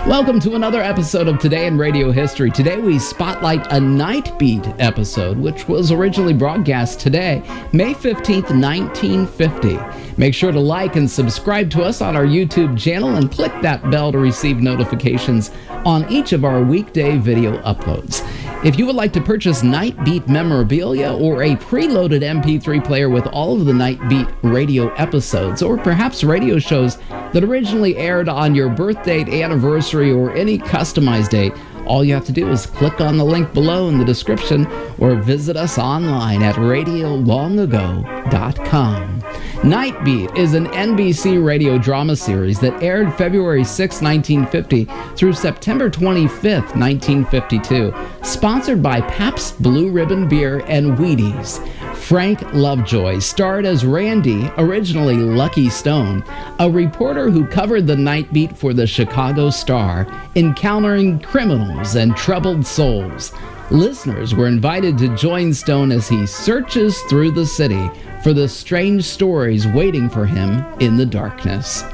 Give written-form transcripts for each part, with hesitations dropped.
Welcome to another episode of Today in Radio History. Today we spotlight a Nightbeat episode, which was originally broadcast today, May 15th, 1950. Make sure to like and subscribe to us on our YouTube channel and click that bell to receive notifications on each of our weekday video uploads. If you would like to purchase Nightbeat memorabilia or a preloaded MP3 player with all of the Nightbeat radio episodes, or perhaps radio shows that originally aired on your birth date, anniversary, or any customized date, all you have to do is click on the link below in the description or visit us online at RadioLongAgo.com. Nightbeat is an NBC radio drama series that aired February 6, 1950 through September 25, 1952, sponsored by Pabst Blue Ribbon Beer and Wheaties. Frank Lovejoy starred as Randy, originally Lucky Stone, a reporter who covered the Nightbeat for the Chicago Star, encountering criminals and troubled souls. Listeners were invited to join Stone as he searches through the city for the strange stories waiting for him in the darkness.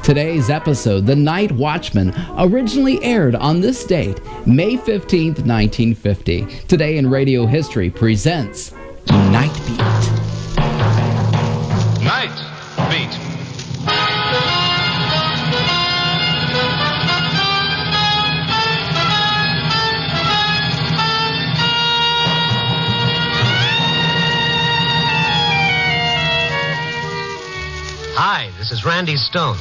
Today's episode, The Night Watchman, originally aired on this date, May 15th, 1950. Today in Radio History presents Nightbeat. Nightbeat. Hi, this is Randy Stone.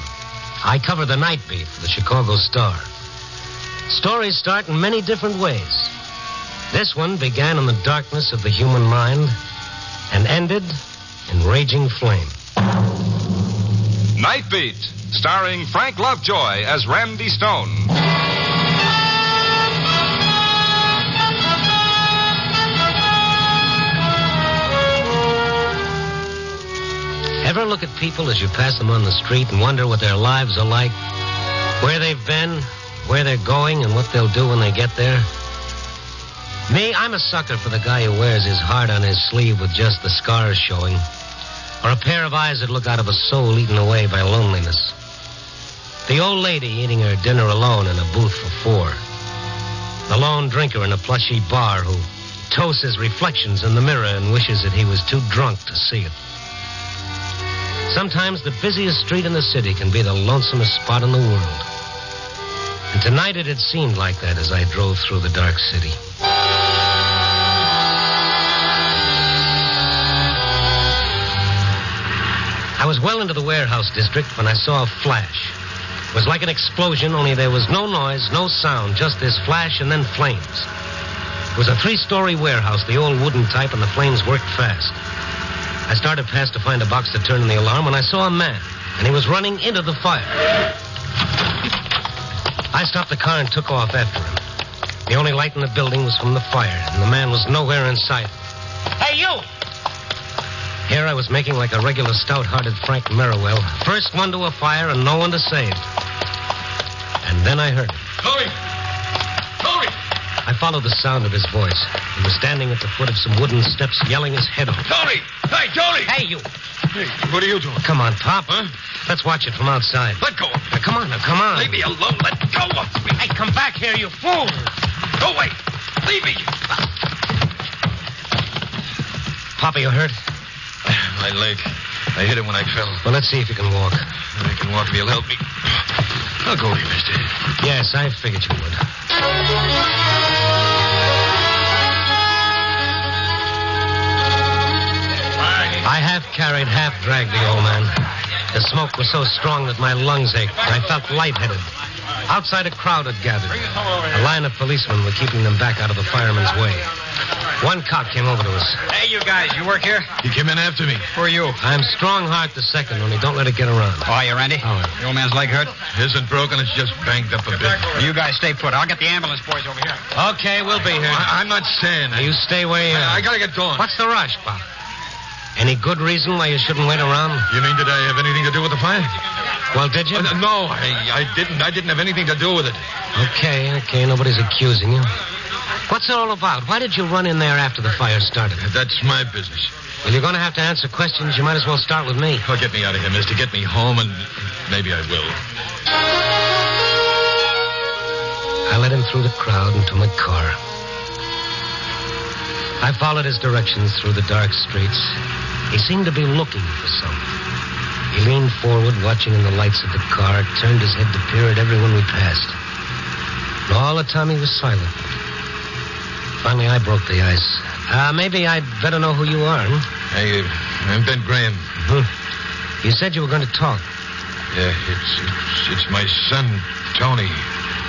I cover the Nightbeat for the Chicago Star. Stories start in many different ways. This one began in the darkness of the human mind and ended in raging flame. Nightbeat, starring Frank Lovejoy as Randy Stone. Ever look at people as you pass them on the street and wonder what their lives are like? Where they've been, where they're going, and what they'll do when they get there? Me, I'm a sucker for the guy who wears his heart on his sleeve with just the scars showing. Or a pair of eyes that look out of a soul eaten away by loneliness. The old lady eating her dinner alone in a booth for four. The lone drinker in a plushy bar who toasts his reflections in the mirror and wishes that he was too drunk to see it. Sometimes the busiest street in the city can be the lonesomest spot in the world. And tonight it had seemed like that as I drove through the dark city. I was well into the warehouse district when I saw a flash. It was like an explosion, only there was no noise, no sound, just this flash and then flames. It was a 3-story warehouse, the old wooden type, and the flames worked fast. I started past to find a box to turn in the alarm when I saw a man, and he was running into the fire. I stopped the car and took off after him. The only light in the building was from the fire, and the man was nowhere in sight. Hey, you! Here I was making like a regular stout-hearted Frank Merriwell. First one to a fire and no one to save. And then I heard him. Tony! Tony! I followed the sound of his voice. He was standing at the foot of some wooden steps, yelling his head off. Tony! Hey, Tony! Hey, you! Hey, what are you doing? Come on, Pop. Huh? Let's watch it from outside. Let go of me. Now, come on. Leave me alone. Let go of me. Hey, come back here, you fool! Go away. Leave me. Papa, you hurt? My leg. I hit it when I fell. Well, let's see if you can walk. I can walk if you'll help me. I'll go with you, mister. Yes, I figured you would. I half carried, half dragged the old man. The smoke was so strong that my lungs ached. I felt lightheaded. Outside, a crowd had gathered. A line of policemen were keeping them back out of the firemen's way. One cop came over to us. Hey, you guys, you work here? You came in after me. Who are you? I'm Strongheart the second, only don't let it get around. Oh, are you Randy? Oh. The old man's leg hurt? It isn't broken. It's just banged up a bit. You guys stay put. I'll get the ambulance boys over here. Okay, we'll be here. I'm not saying. Now, you stay where you are. I gotta get going. What's the rush, Pop? Any good reason why you shouldn't wait around? You mean, did I have anything to do with the fire? Well, did you? No, I didn't. I didn't have anything to do with it. Okay. Nobody's accusing you. What's it all about? Why did you run in there after the fire started? That's my business. Well, you're going to have to answer questions. You might as well start with me. Oh, get me out of here, mister. Get me home, and maybe I will. I led him through the crowd into my car. I followed his directions through the dark streets. He seemed to be looking for something. He leaned forward, watching in the lights of the car, turned his head to peer at everyone we passed. And all the time he was silent. Finally, I broke the ice. Maybe I'd better know who you are, Hey, I'm Ben Graham. You said you were going to talk. Yeah, it's my son, Tony.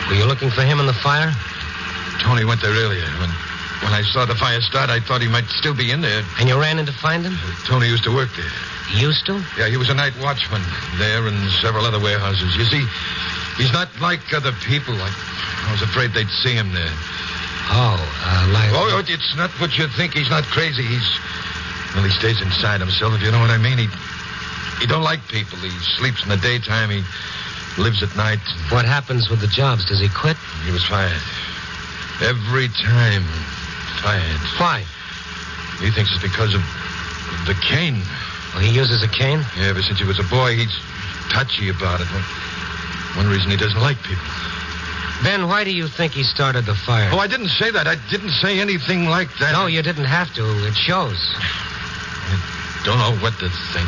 Were you looking for him in the fire? Tony went there earlier. When I saw the fire start, I thought he might still be in there. And you ran in to find him? Tony used to work there. Used to? Yeah, he was a night watchman there and several other warehouses. You see, he's not like other people. I was afraid they'd see him there. Oh, it's not what you think. He's not crazy. He stays inside himself, if you know what I mean. He don't like people. He sleeps in the daytime. He lives at night. What happens with the jobs? Does he quit? He was fired. Every time. Fired. Why? He thinks it's because of the cane. Well, he uses a cane? Yeah, ever since he was a boy, he's touchy about it. One reason he doesn't like people. Ben, why do you think he started the fire? Oh, I didn't say that. I didn't say anything like that. No, you didn't have to. It shows. I don't know what to think.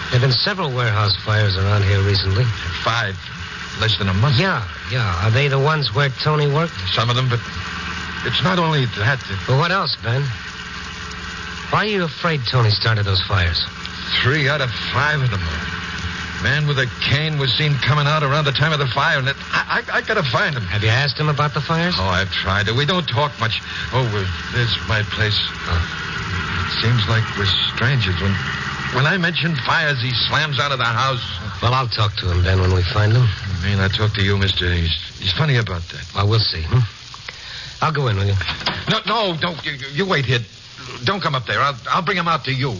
There have been several warehouse fires around here recently. 5, less than a month. Yeah. Are they the ones where Tony worked? Some of them, but it's not only that. Well, what else, Ben? Why are you afraid Tony started those fires? 3 out of 5 of them. Man with a cane was seen coming out around the time of the fire, and I gotta find him. Have you asked him about the fires? Oh, I've tried. We don't talk much. There's my place. It seems like we're strangers. When I mention fires, he slams out of the house. Well, I'll talk to him, Ben, when we find him. I mean, I talk to you, mister. He's funny about that. Well, we'll see. I'll go in, will you? No, don't. You wait here. Don't come up there. I'll bring him out to you.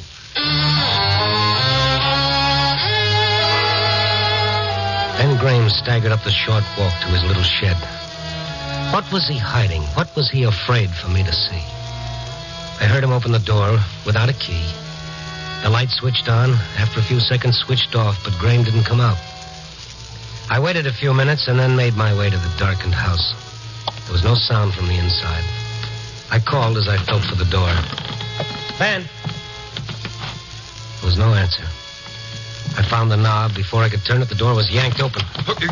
Ben Graham staggered up the short walk to his little shed. What was he hiding? What was he afraid for me to see? I heard him open the door without a key. The light switched on. After a few seconds, switched off, but Graham didn't come out. I waited a few minutes and then made my way to the darkened house. There was no sound from the inside. I called as I felt for the door. Ben! There was no answer. I found the knob. Before I could turn it, the door was yanked open. Look,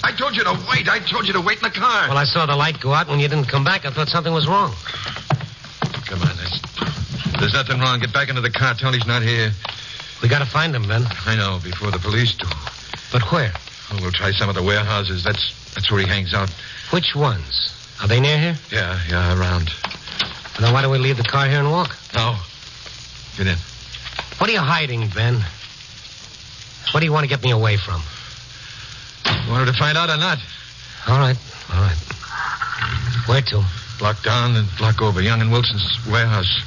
I told you to wait. I told you to wait in the car. Well, I saw the light go out. When you didn't come back, I thought something was wrong. Come on, there's nothing wrong. Get back into the car. Tony's not here. We got to find him, Ben. I know, before the police do. But where? Oh, we'll try some of the warehouses. That's where he hangs out. Which ones? Are they near here? Yeah, around. Well, then why don't we leave the car here and walk? No. Get in. What are you hiding, Ben? What do you want to get me away from? Wanted to find out or not? All right. Where to? Block down and block over. Young and Wilson's warehouse.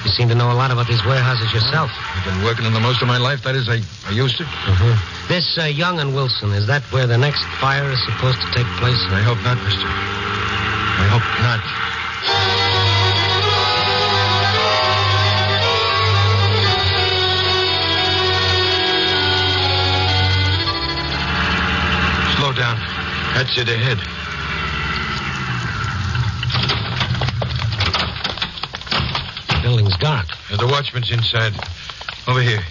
You seem to know a lot about these warehouses yourself. I've been working in them most of my life. That is, I used to. Mm-hmm. This Young and Wilson, is that where the next fire is supposed to take place? I hope not, mister. I hope not. Slow down. That's it ahead. The building's dark. The watchman's inside. Over here.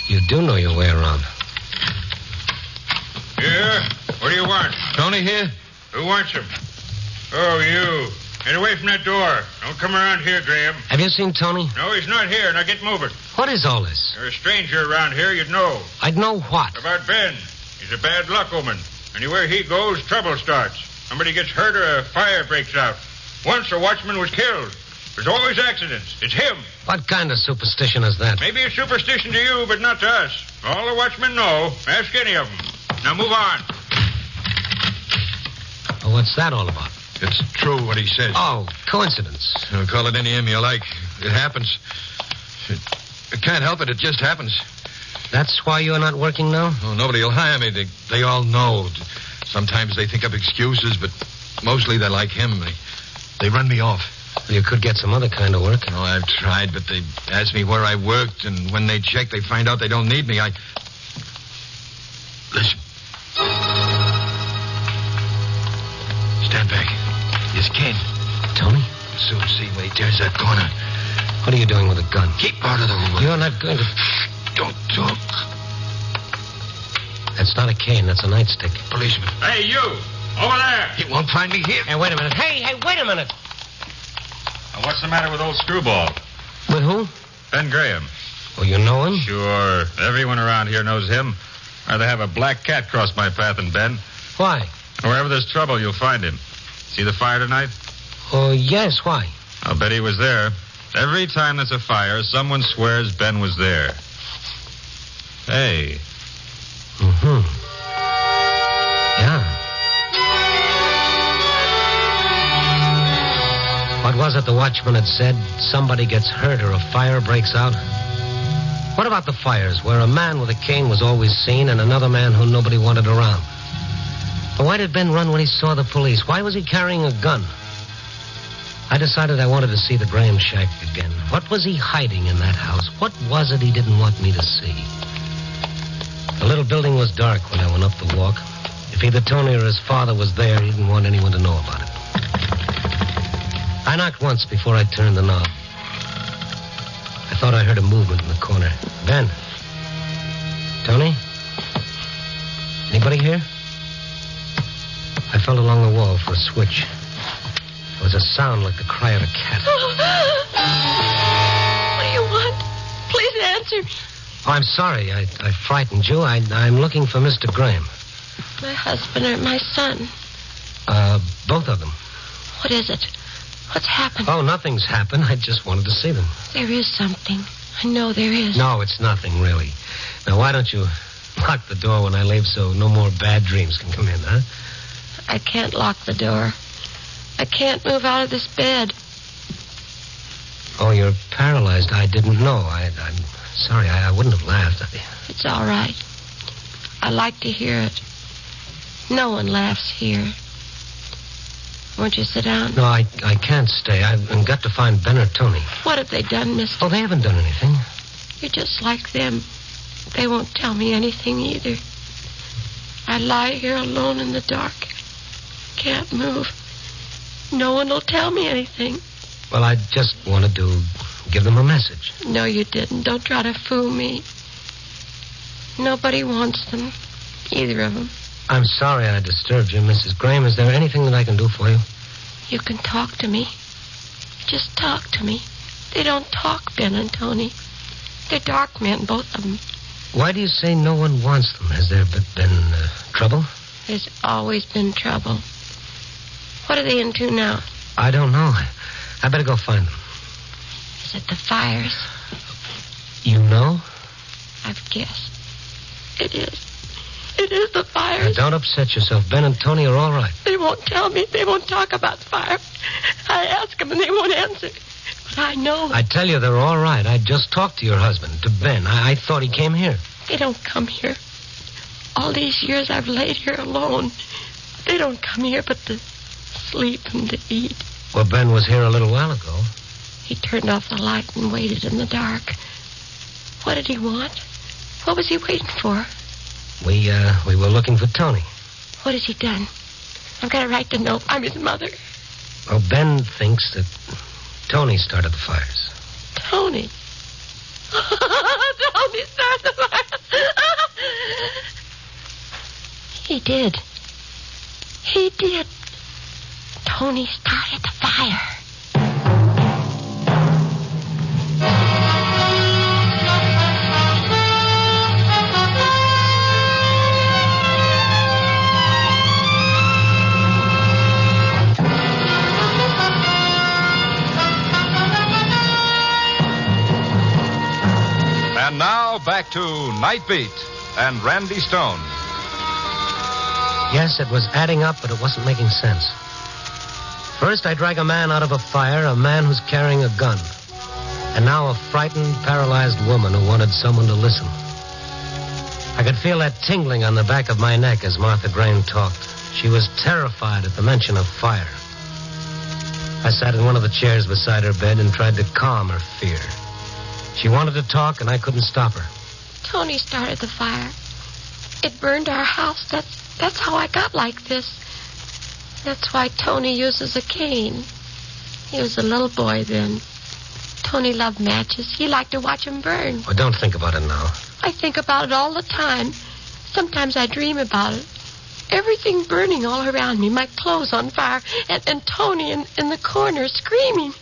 You do know your way around. Yeah? What do you want? Tony here? Who wants him? Oh, you. Get away from that door. Don't come around here, Graham. Have you seen Tony? No, he's not here. Now get moving. What is all this? You're a stranger around here, you'd know. I'd know what? About Ben. He's a bad luck omen. Anywhere he goes, trouble starts. Somebody gets hurt or a fire breaks out. Once a watchman was killed. There's always accidents. It's him. What kind of superstition is that? Maybe a superstition to you, but not to us. All the watchmen know. Ask any of them. Now move on. Well, what's that all about? It's true what he says. Oh, coincidence. You call it any name you like. It happens. I can't help it. It just happens. That's why you're not working now? Oh, nobody will hire me. They all know. Sometimes they think up excuses, but mostly they're like him. They run me off. Well, you could get some other kind of work. Oh, I've tried, but they ask me where I worked, and when they check, they find out they don't need me. Listen. Stand back. Here's Ken. Tony? Soon see when he turns that corner. What are you doing with a gun? Keep out of the way. You're not going to... Shh, don't talk. That's not a cane. That's a nightstick. Policeman. Hey, you! Over there! He won't find me here. Hey, wait a minute. Hey, wait a minute. Now, what's the matter with old Screwball? With who? Ben Graham. Oh, you know him? Sure. Everyone around here knows him. I'd have a black cat cross my path and Ben. Why? Wherever there's trouble, you'll find him. See the fire tonight? Oh, yes. Why? I'll bet he was there. Every time there's a fire, someone swears Ben was there. Hey. Mm-hmm. Yeah. What was it the watchman had said? Somebody gets hurt or a fire breaks out? What about the fires where a man with a cane was always seen and another man who nobody wanted around? But why did Ben run when he saw the police? Why was he carrying a gun? I decided I wanted to see the Graham shack again. What was he hiding in that house? What was it he didn't want me to see? The little building was dark when I went up the walk. If either Tony or his father was there, he didn't want anyone to know about it. I knocked once before I turned the knob. I thought I heard a movement in the corner. Ben? Tony? Anybody here? I felt along the wall for a switch. There was a sound like the cry of a cat. What do you want? Please answer me. Oh, I'm sorry. I frightened you. I'm looking for Mr. Graham. My husband or my son? Both of them. What is it? What's happened? Oh, nothing's happened. I just wanted to see them. There is something. I know there is. No, it's nothing, really. Now, why don't you lock the door when I leave so no more bad dreams can come in, huh? I can't lock the door. I can't move out of this bed. Oh, you're paralyzed. I didn't know. I'm sorry. I wouldn't have laughed. It's all right. I like to hear it. No one laughs here. Won't you sit down? No, I can't stay. I've got to find Ben or Tony. What have they done, mister? Oh, they haven't done anything. You're just like them. They won't tell me anything either. I lie here alone in the dark. Can't move. No one will tell me anything. Well, I just wanted to give them a message. No, you didn't. Don't try to fool me. Nobody wants them. Either of them. I'm sorry I disturbed you, Mrs. Graham. Is there anything that I can do for you? You can talk to me. Just talk to me. They don't talk, Ben and Tony. They're dark men, both of them. Why do you say no one wants them? Has there been trouble? There's always been trouble. What are they into now? I don't know. I better go find them. Is it the fires? You know? I've guessed. It is. It is the Now, fires. don't upset yourself. Ben and Tony are all right. They won't tell me. They won't talk about fire. I ask them and they won't answer. But I know. I tell you, they're all right. I just talked to your husband, to Ben. I thought he came here. They don't come here. All these years I've laid here alone. They don't come here but to sleep and to eat. Well, Ben was here a little while ago. He turned off the light and waited in the dark. What did he want? What was he waiting for? We were looking for Tony. What has he done? I've got a right to know. I'm his mother. Well, Ben thinks that Tony started the fires. Tony. Tony started the fire. He did. He did. Tony started the fire. And now back to Nightbeat and Randy Stone. Yes, it was adding up, but it wasn't making sense. First, I drag a man out of a fire, a man who's carrying a gun. And now a frightened, paralyzed woman who wanted someone to listen. I could feel that tingling on the back of my neck as Martha Graham talked. She was terrified at the mention of fire. I sat in one of the chairs beside her bed and tried to calm her fear. She wanted to talk, and I couldn't stop her. Tony started the fire. It burned our house. That's how I got like this. That's why Tony uses a cane. He was a little boy then. Tony loved matches. He liked to watch them burn. Well, don't think about it now. I think about it all the time. Sometimes I dream about it. Everything burning all around me, my clothes on fire, and Tony in the corner screaming.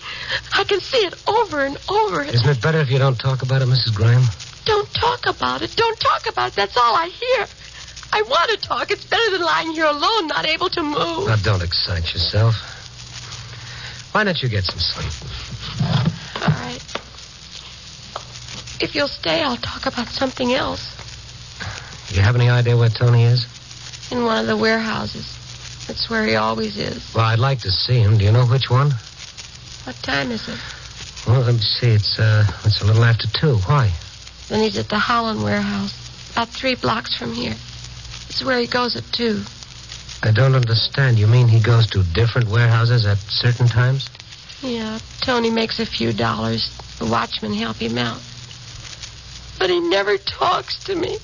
I can see it over and over. Isn't it better if you don't talk about it, Mrs. Graham? Don't talk about it. Don't talk about it. That's all I hear. I want to talk. It's better than lying here alone, not able to move. Now, don't excite yourself. Why don't you get some sleep? All right. If you'll stay, I'll talk about something else. You have any idea where Tony is? In one of the warehouses. That's where he always is. Well, I'd like to see him. Do you know which one? What time is it? Well, let me see. It's a little after 2. Why? Then he's at the Holland warehouse, about 3 blocks from here. It's where he goes at 2. I don't understand. You mean he goes to different warehouses at certain times? Yeah, Tony makes a few dollars. The watchmen help him out. But he never talks to me.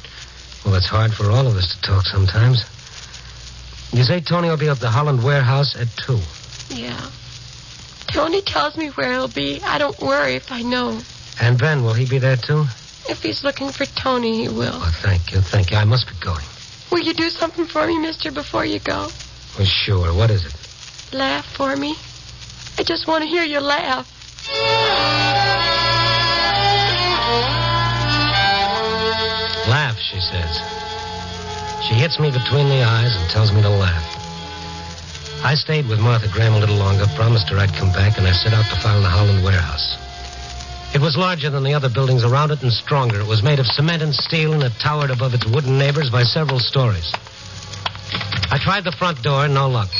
Well, it's hard for all of us to talk sometimes. You say Tony will be at the Holland warehouse at 2. Yeah. Tony tells me where he'll be. I don't worry if I know. And Ben, will he be there too? If he's looking for Tony, he will. Oh, thank you. I must be going. Will you do something for me, mister, before you go? Well, sure. What is it? Laugh for me. I just want to hear you laugh. Laugh, she says. She hits me between the eyes and tells me to laugh. I stayed with Martha Graham a little longer, promised her I'd come back, and I set out to find the Holland warehouse. It was larger than the other buildings around it and stronger. It was made of cement and steel, and it towered above its wooden neighbors by several stories. I tried the front door, no luck.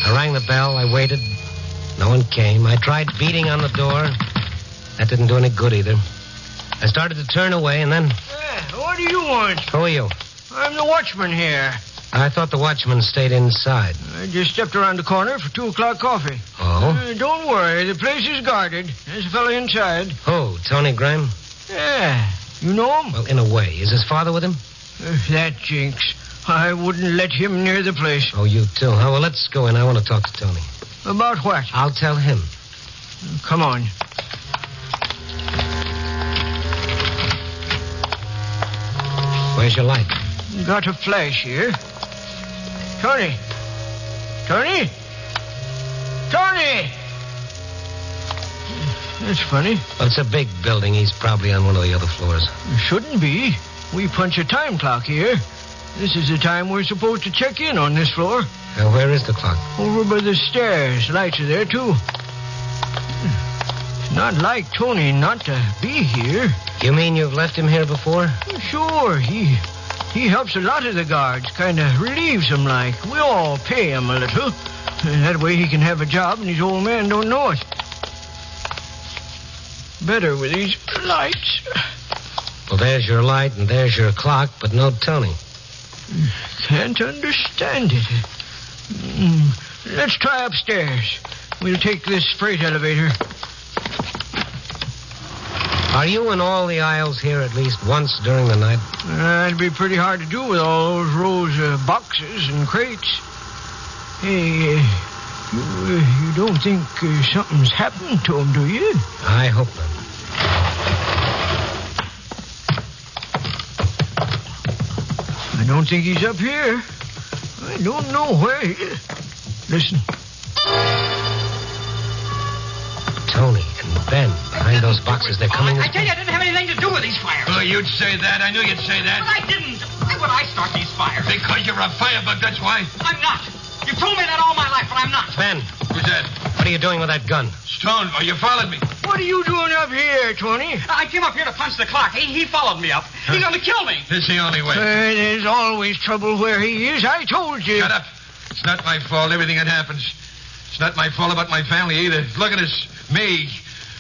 I rang the bell, I waited. No one came. I tried beating on the door. That didn't do any good either. I started to turn away, and then... What do you want? Who are you? I'm the watchman here. I thought the watchman stayed inside. I just stepped around the corner for 2 o'clock coffee. Oh? Don't worry, the place is guarded. There's a fellow inside. Who, Tony Graham? Yeah. You know him? Well, in a way. Is his father with him? That jinx. I wouldn't let him near the place. Oh, you too. Oh, well, let's go in. I want to talk to Tony. About what? I'll tell him. Come on. Where's your light? Got a flash here. Tony! Tony! Tony! That's funny. Well, it's a big building. He's probably on one of the other floors. Shouldn't be. We punch a time clock here. This is the time we're supposed to check in on this floor. Now, where is the clock? Over by the stairs. Lights are there, too. It's not like Tony not to be here. You mean you've left him here before? Sure. He helps a lot of the guards. Kind of relieves them like. We all pay him a little. And that way he can have a job and his old man don't know it. Better with these lights. Well, there's your light and there's your clock, but no Tony. Can't understand it. Let's try upstairs. We'll take this freight elevator. Are you in all the aisles here at least once during the night? It'd be pretty hard to do with all those rows of boxes and crates. Hey, you don't think something's happened to him, do you? I hope not. I don't think he's up here. I don't know where he is. Listen. Tony and Ben behind those boxes. They're coming. I tell you, I didn't have anything to do with these fires. Oh, you'd say that. I knew you'd say that. But I didn't. Why would I start these fires? Because you're a firebug, that's why. I'm not. You've told me that all my life, but I'm not. Ben, Who's that? what are you doing with that gun? Stone. Oh, you followed me. What are you doing up here, Tony? I came up here to punch the clock. He followed me up. He's going to kill me. This is the only way. There's always trouble where he is. I told you. Shut up. It's not my fault, everything that happens. It's not my fault about my family either. Look at us. Me.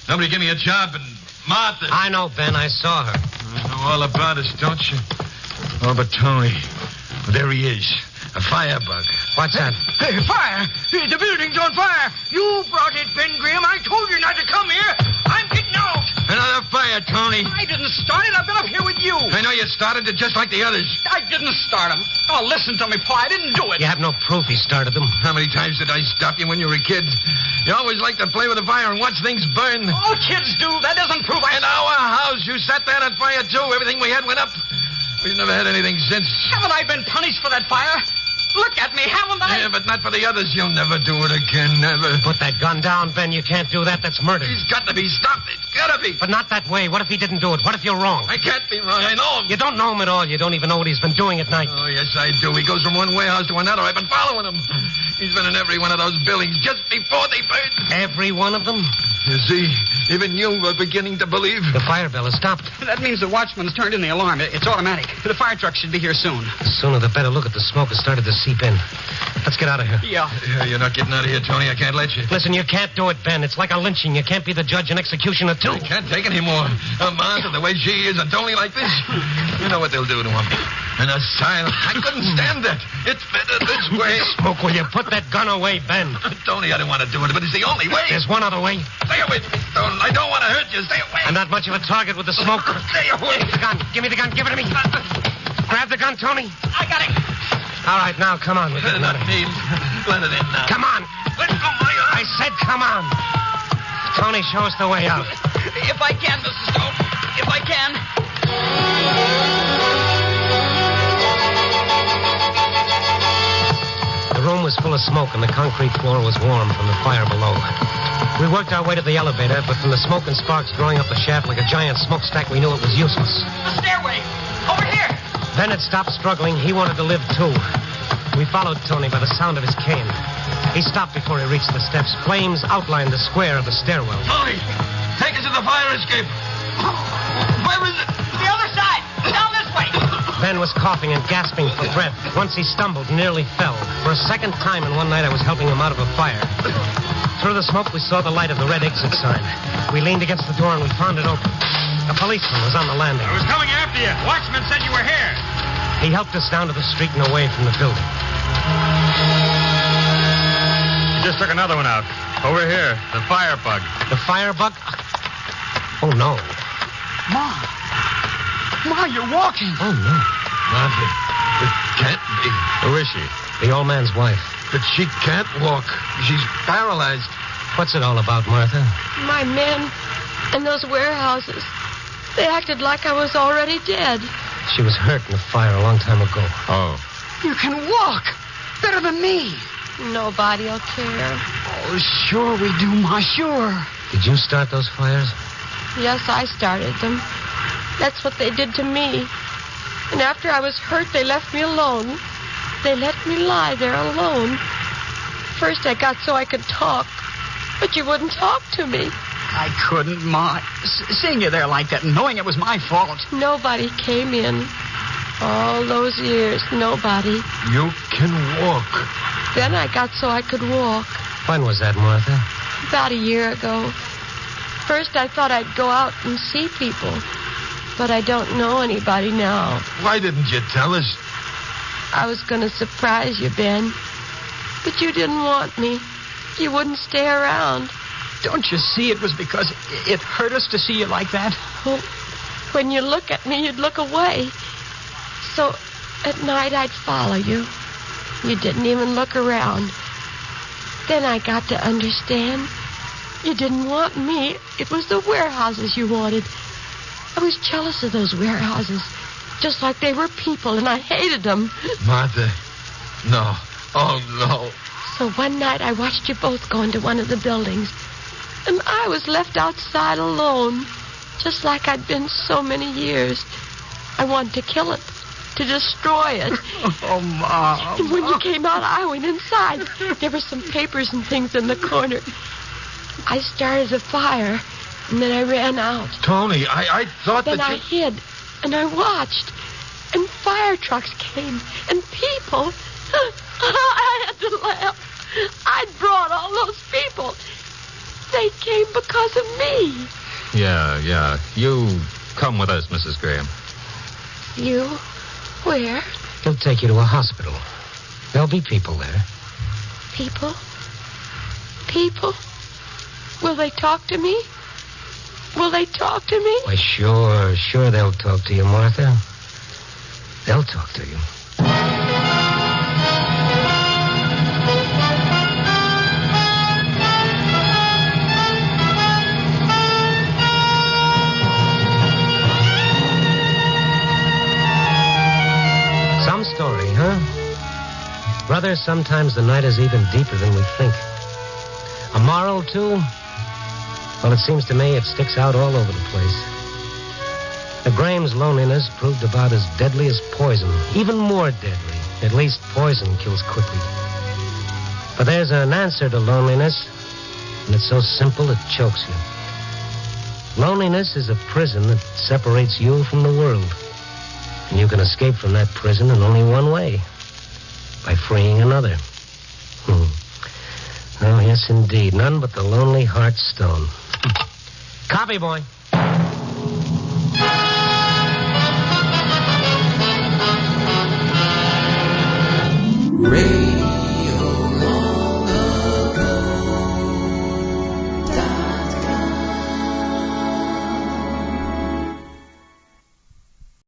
Nobody gave me a job, and Martha. I know, Ben. I saw her. You know all about us, don't you? Oh, but Tony. Well, there he is. A firebug. What's that? Hey, fire! The building's on fire! You brought it, Ben Graham. I told you not to come here. I'm getting out. Another fire, Tony. I didn't start it. I've been up here with you. I know you started it just like the others. I didn't start him. Oh, listen to me, Pa. I didn't do it. You have no proof he started them. How many times did I stop you when you were a kid? You always liked to play with the fire and watch things burn. All kids do. That doesn't prove I... In our house, you set that on fire, too. Everything we had went up. We've never had anything since. Haven't I been punished for that fire? Look at me, haven't I? Yeah, but not for the others. You'll never do it again, never. Put that gun down, Ben. You can't do that. That's murder. He's got to be stopped. It's got to be. But not that way. What if he didn't do it? What if you're wrong? I can't be wrong. I know him. You don't know him at all. You don't even know what he's been doing at night. Oh, yes, I do. He goes from one warehouse to another. I've been following him. He's been in every one of those buildings just before they burned. Every one of them? You see, even you were beginning to believe. The fire bell has stopped. That means the watchman's turned in the alarm. It's automatic. The fire truck should be here soon. The sooner the better. Look at the smoke has started to seep in. Let's get out of here. Yeah. You're not getting out of here, Tony. I can't let you. Listen, you can't do it, Ben. It's like a lynching. You can't be the judge and executioner, too. I can't take any more. Martha, the way she is, and Tony like this. You know what they'll do to him. An asylum. I couldn't stand that. It's better this way. Smoke, will you put that gun away, Ben? Tony, I don't want to do it, but it's the only way. There's one other way. Stay away from me, Stone. I don't want to hurt you. Stay away. I'm not much of a target with the smoke. Stay away. The gun. Give me the gun. Give it to me. Grab the gun, Tony. I got it. All right, now, come on. We're getting out of here. Let it in now. Come on. Let go my I said come on. Tony, show us the way out. If I can, Mrs. Stone. If I can. The room was full of smoke, and the concrete floor was warm from the fire below. We worked our way to the elevator, but from the smoke and sparks growing up the shaft like a giant smokestack, we knew it was useless. The stairway. Over here. Ben had stopped struggling. He wanted to live, too. We followed Tony by the sound of his cane. He stopped before he reached the steps. Flames outlined the square of the stairwell. Tony, take us to the fire escape. Where is it? The other side. Down this way. Ben was coughing and gasping for breath. Once he stumbled, nearly fell. For a second time in one night, I was helping him out of a fire. Through the smoke, we saw the light of the red exit sign. We leaned against the door and we found it open. A policeman was on the landing. I was coming after you. Watchman said you were here. He helped us down to the street and away from the building. You just took another one out. Over here, the firebug. The firebug? Oh, no. Ma, you're walking. Oh, no. Martha, it can't be. Who is she? The old man's wife. But she can't walk. She's paralyzed. What's it all about, Martha? My men and those warehouses, they acted like I was already dead. She was hurt in the fire a long time ago. Oh. You can walk. Better than me. Nobody'll care. Oh, sure we do, Ma, sure. Did you start those fires? Yes, I started them. That's what they did to me. And after I was hurt, they left me alone. They let me lie there alone. First, I got so I could talk, but you wouldn't talk to me. I couldn't, Ma. Seeing you there like that and knowing it was my fault. Nobody came in. All those years, nobody. You can walk. Then I got so I could walk. When was that, Martha? About a year ago. First, I thought I'd go out and see people. But I don't know anybody now. Why didn't you tell us? I was going to surprise you, Ben. But you didn't want me. You wouldn't stay around. Don't you see it was because it hurt us to see you like that? Oh, when you look at me, you'd look away. So at night, I'd follow you. You didn't even look around. Then I got to understand. You didn't want me. It was the warehouses you wanted. I was jealous of those warehouses. Just like they were people, and I hated them. Martha, no. Oh, no. So one night I watched you both go into one of the buildings. And I was left outside alone, just like I'd been so many years. I wanted to kill it, to destroy it. Oh, Mom. And when you came out, I went inside. There were some papers and things in the corner. I started a fire, and then I ran out. Tony, I thought Then that I hid, and I watched. And fire trucks came, and people. I had to laugh. I'd brought all those people. They came because of me. Yeah. You come with us, Mrs. Graham. You? Where? He'll take you to a hospital. There'll be people there. People? People? Will they talk to me? Will they talk to me? Why, sure they'll talk to you, Martha. They'll talk to you. Some story, huh? Brother, sometimes the night is even deeper than we think. A moral, too? Well, it seems to me it sticks out all over the place. The Graham's loneliness proved about as deadly as poison, even more deadly. At least poison kills quickly. But there's an answer to loneliness, and it's so simple it chokes you. Loneliness is a prison that separates you from the world. And you can escape from that prison in only one way. By freeing another. Oh, yes, indeed. None but the lonely heart's stone. Copy, boy. Radio